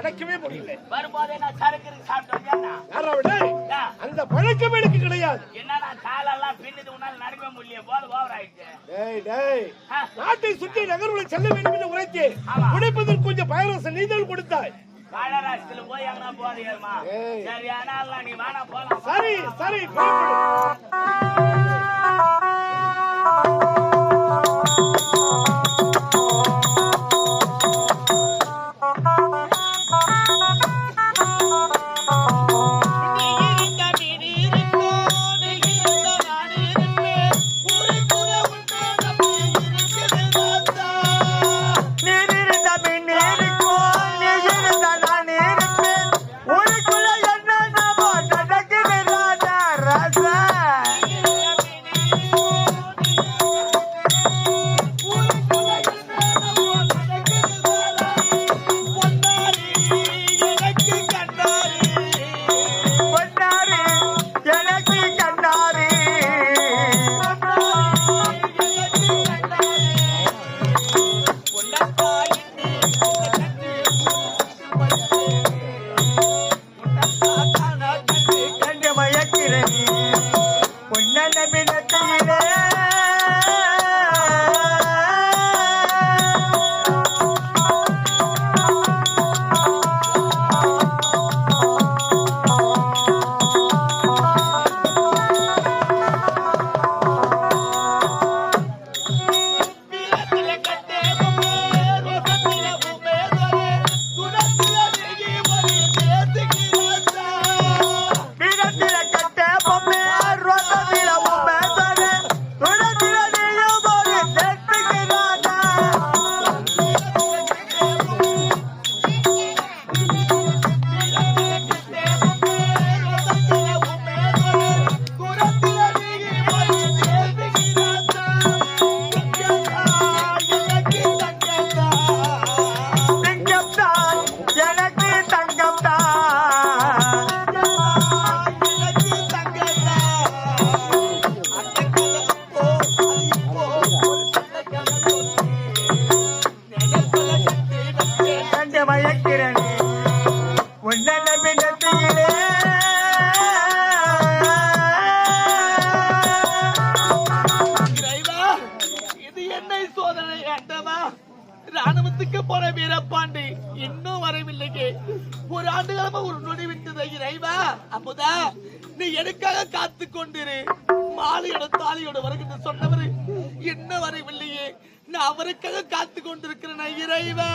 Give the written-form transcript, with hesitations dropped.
அடக்கவே முடியல. வரும்போதே நான் சரக்கு சாப்பிட்டு அந்த பழக்கம் எனக்கு கிடையாது. என்னன்னா காலெல்லாம் பின்னுது உன்னால நடக்க முடியல போது ஓவர் ஆயிடுச்சு. நாட்டை சுற்றி நகர்வுகளை செல்ல வேண்டும் என்று உரைத்து உடைப்பதற்கு கொஞ்சம் பயரச நீதல் கொடுத்தாய். காலராசத்துல போய் அங்க போறியம்மா சரி ஆனால் நீ வேணா போலாம். சரி சரி ராணுவத்துக்கு போற வீரபாண்டி இன்னும் வரவில்லையே. ஒரு ஆண்டு காலமா ஒரு நொடி விட்டது இறைவா. அப்போதா நீ எனக்காக காத்து கொண்டிரு. மாலையோட தாலியோட வருகின்ற சொன்னவரு இன்னும் வரவில்லையே. நான் அவருக்காக காத்து கொண்டிருக்கிறேன் இறைவா.